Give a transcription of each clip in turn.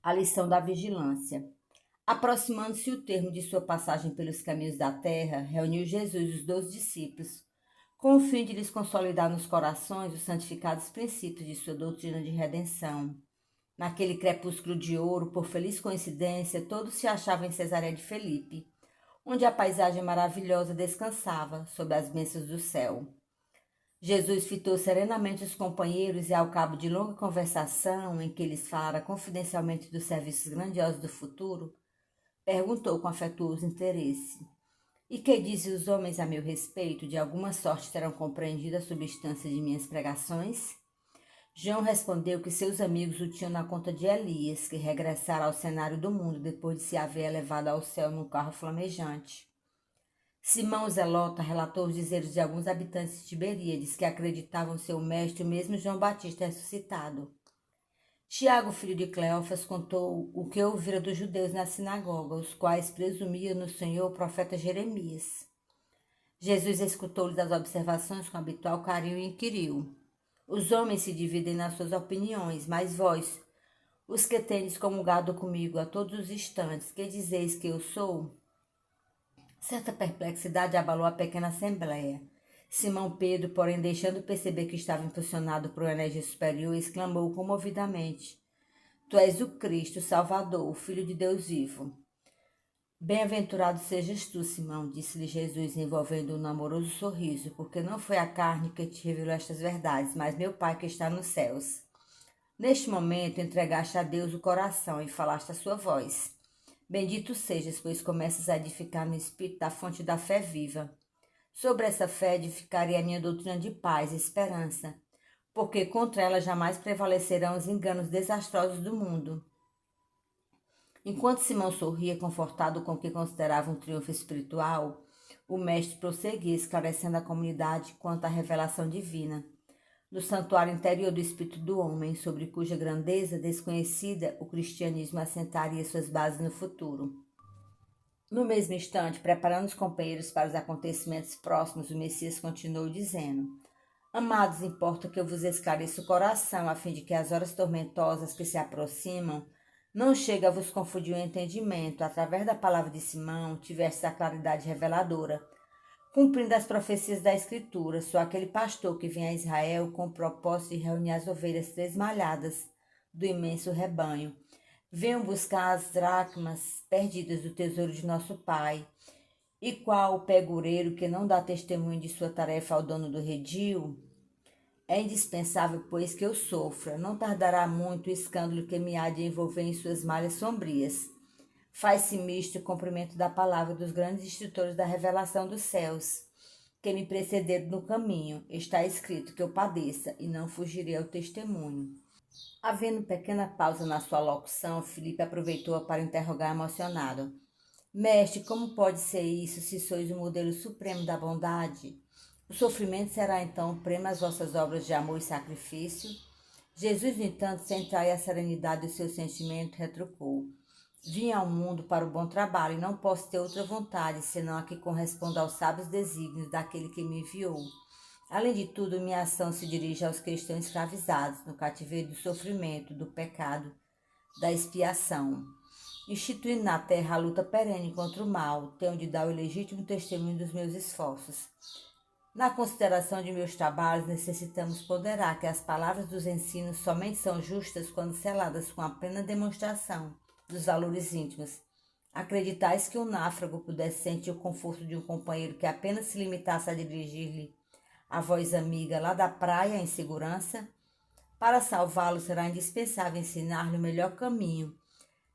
A lição da vigilância. Aproximando-se o termo de sua passagem pelos caminhos da terra, reuniu Jesus os 12 discípulos, com o fim de lhes consolidar nos corações os santificados princípios de sua doutrina de redenção. Naquele crepúsculo de ouro, por feliz coincidência, todos se achavam em Cesareia de Filipe, onde a paisagem maravilhosa descansava sob as bênçãos do céu. Jesus fitou serenamente os companheiros e, ao cabo de longa conversação, em que lhes falara confidencialmente dos serviços grandiosos do futuro, perguntou com afetuoso interesse: E que dizem os homens a meu respeito? De alguma sorte terão compreendido a substância de minhas pregações? João respondeu que seus amigos o tinham na conta de Elias, que regressara ao cenário do mundo depois de se haver elevado ao céu num carro flamejante. Simão Zelota relatou os dizeres de alguns habitantes de Tiberíades que acreditavam ser o mestre, o mesmo João Batista ressuscitado. Tiago, filho de Cleófas, contou o que ouvira dos judeus na sinagoga, os quais presumiam no Senhor o profeta Jeremias. Jesus escutou-lhes as observações com habitual carinho e inquiriu: Os homens se dividem nas suas opiniões, mas vós, os que tendes comungado comigo a todos os instantes, que dizeis que eu sou? Certa perplexidade abalou a pequena assembleia. Simão Pedro, porém, deixando perceber que estava impulsionado por uma energia superior, exclamou comovidamente: Tu és o Cristo, o Salvador, o Filho de Deus vivo. Bem-aventurado sejas tu, Simão, disse-lhe Jesus, envolvendo-o num amoroso sorriso, porque não foi a carne que te revelou estas verdades, mas meu Pai que está nos céus. Neste momento, entregaste a Deus o coração e falaste a sua voz. Bendito sejas, pois começas a edificar no Espírito da fonte da fé viva. Sobre essa fé edificarei a minha doutrina de paz e esperança, porque contra ela jamais prevalecerão os enganos desastrosos do mundo. Enquanto Simão sorria, confortado com o que considerava um triunfo espiritual, o mestre prosseguia, esclarecendo a comunidade quanto à revelação divina, no santuário interior do espírito do homem, sobre cuja grandeza desconhecida o cristianismo assentaria suas bases no futuro. No mesmo instante, preparando os companheiros para os acontecimentos próximos, o Messias continuou dizendo: Amados, importa que eu vos esclareça o coração, a fim de que as horas tormentosas que se aproximam não chegue a vos confundir o entendimento. Através da palavra de Simão, tivestes a claridade reveladora, cumprindo as profecias da Escritura. Sou aquele pastor que vem a Israel com o propósito de reunir as ovelhas tresmalhadas do imenso rebanho. Venham buscar as dracmas perdidas do tesouro de nosso Pai. E qual o pegureiro que não dá testemunho de sua tarefa ao dono do redil? É indispensável, pois, que eu sofra. Não tardará muito o escândalo que me há de envolver em suas malhas sombrias. Faz-se misto o cumprimento da palavra dos grandes instrutores da revelação dos céus, que me precederam no caminho. Está escrito que eu padeça e não fugirei ao testemunho. Havendo pequena pausa na sua locução, Filipe aproveitou-a para interrogar emocionado: Mestre, como pode ser isso se sois o modelo supremo da bondade? O sofrimento será então o prêmio às vossas obras de amor e sacrifício? Jesus, no entanto, sem trair a serenidade do seu sentimento, retrucou: Vim ao mundo para o bom trabalho e não posso ter outra vontade, senão a que corresponda aos sábios desígnios daquele que me enviou. Além de tudo, minha ação se dirige aos que estão escravizados no cativeiro do sofrimento, do pecado, da expiação. Instituindo na terra a luta perene contra o mal, tenho de dar o legítimo testemunho dos meus esforços. Na consideração de meus trabalhos, necessitamos ponderar que as palavras dos ensinos somente são justas quando seladas com a plena demonstração dos valores íntimos. Acreditais que um náufrago pudesse sentir o conforto de um companheiro que apenas se limitasse a dirigir-lhe a voz amiga lá da praia em segurança? Para salvá-lo, será indispensável ensinar-lhe o melhor caminho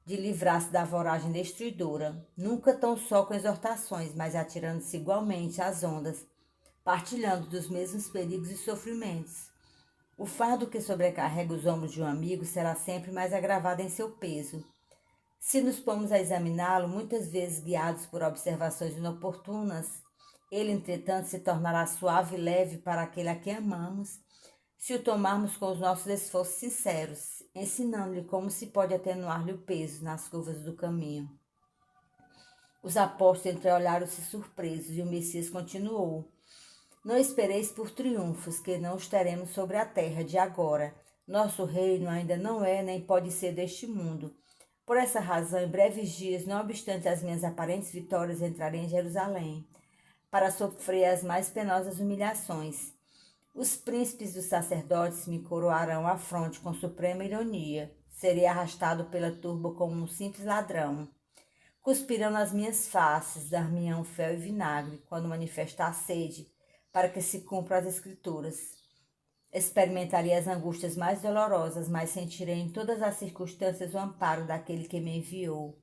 de livrar-se da voragem destruidora, nunca tão só com exortações, mas atirando-se igualmente às ondas, partilhando dos mesmos perigos e sofrimentos. O fardo que sobrecarrega os ombros de um amigo será sempre mais agravado em seu peso. Se nos pomos a examiná-lo, muitas vezes guiados por observações inoportunas, ele, entretanto, se tornará suave e leve para aquele a quem amamos, se o tomarmos com os nossos esforços sinceros, ensinando-lhe como se pode atenuar-lhe o peso nas curvas do caminho. Os apóstolos entreolharam-se surpresos e o Messias continuou: Não espereis por triunfos que não os teremos sobre a terra de agora. Nosso reino ainda não é nem pode ser deste mundo, Por essa razão, em breves dias, não obstante as minhas aparentes vitórias, entrarei em Jerusalém, para sofrer as mais penosas humilhações. Os príncipes dos sacerdotes me coroarão à fronte com suprema ironia. Serei arrastado pela turba como um simples ladrão. Cuspirão nas minhas faces, dar-me-ão fel e vinagre, quando manifestar sede, para que se cumpram as escrituras. Experimentarei as angústias mais dolorosas, mas sentirei em todas as circunstâncias o amparo daquele que me enviou.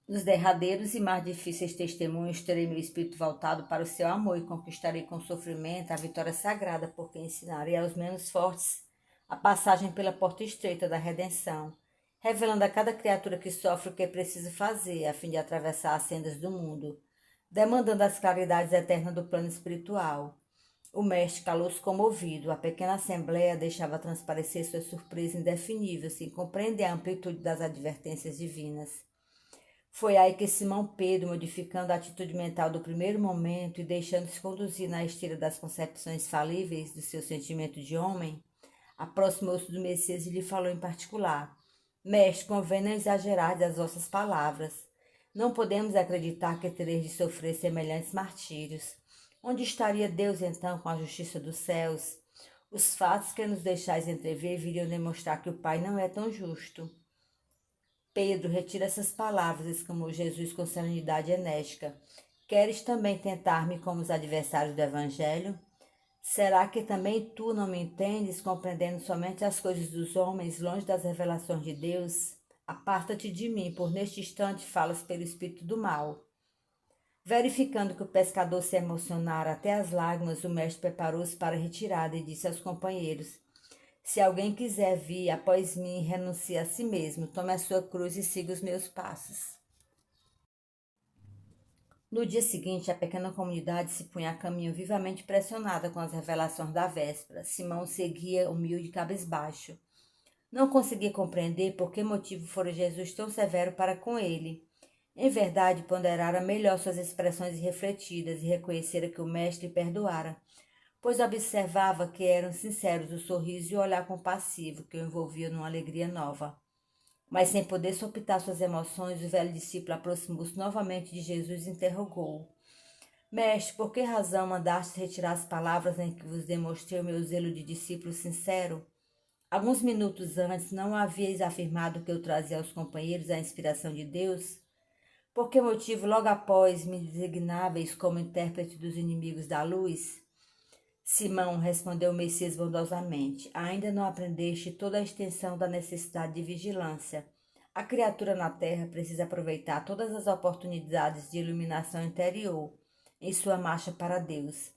Nos derradeiros e mais difíceis testemunhos, terei meu espírito voltado para o seu amor e conquistarei com sofrimento a vitória sagrada, porque ensinarei aos menos fortes a passagem pela porta estreita da redenção, revelando a cada criatura que sofre o que é preciso fazer a fim de atravessar as sendas do mundo, demandando as claridades eternas do plano espiritual. O mestre calou-se comovido. A pequena assembleia deixava transparecer sua surpresa indefinível, sem compreender a amplitude das advertências divinas. Foi aí que Simão Pedro, modificando a atitude mental do primeiro momento e deixando-se conduzir na esteira das concepções falíveis do seu sentimento de homem, aproximou-se do Messias e lhe falou em particular: Mestre, convém não exagerar das vossas palavras. Não podemos acreditar que tereis de sofrer semelhantes martírios. Onde estaria Deus, então, com a justiça dos céus? Os fatos que nos deixais entrever viriam demonstrar que o Pai não é tão justo. Pedro, retira essas palavras, exclamou Jesus com serenidade enérgica. Queres também tentar-me como os adversários do Evangelho? Será que também tu não me entendes, compreendendo somente as coisas dos homens, longe das revelações de Deus? Aparta-te de mim, por neste instante falas pelo espírito do mal. Verificando que o pescador se emocionara até as lágrimas, o mestre preparou-se para a retirada e disse aos companheiros: Se alguém quiser vir após mim, renuncie a si mesmo, tome a sua cruz e siga os meus passos. No dia seguinte, a pequena comunidade se punha a caminho, vivamente pressionada com as revelações da véspera. Simão seguia humilde e cabisbaixo. Não conseguia compreender por que motivo fora Jesus tão severo para com ele. Em verdade, ponderara melhor suas expressões irrefletidas e reconhecera que o mestre perdoara, pois observava que eram sinceros o sorriso e o olhar compassivo que o envolviam numa alegria nova. Mas sem poder soptar suas emoções, o velho discípulo aproximou-se novamente de Jesus e interrogou: Mestre, por que razão mandaste retirar as palavras em que vos demonstrei o meu zelo de discípulo sincero? Alguns minutos antes não havíeis afirmado que eu trazia aos companheiros a inspiração de Deus? Por que motivo logo após me designáveis como intérprete dos inimigos da luz? Simão, respondeu o Messias bondosamente, ainda não aprendeste toda a extensão da necessidade de vigilância. A criatura na terra precisa aproveitar todas as oportunidades de iluminação interior em sua marcha para Deus.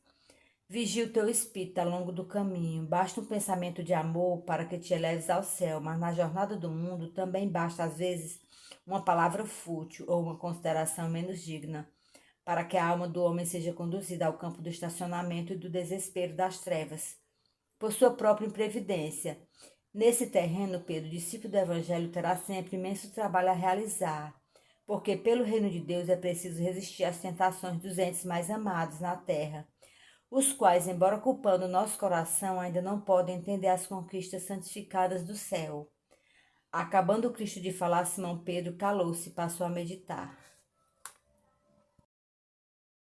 Vigia o teu espírito ao longo do caminho. Basta um pensamento de amor para que te eleves ao céu, mas na jornada do mundo também basta, às vezes, uma palavra fútil ou uma consideração menos digna, para que a alma do homem seja conduzida ao campo do estacionamento e do desespero das trevas, por sua própria imprevidência. Nesse terreno, Pedro, discípulo do Evangelho, terá sempre imenso trabalho a realizar, porque pelo reino de Deus é preciso resistir às tentações dos entes mais amados na terra, os quais, embora culpando o nosso coração, ainda não podem entender as conquistas santificadas do céu. Acabando Cristo de falar, Simão Pedro calou-se e passou a meditar.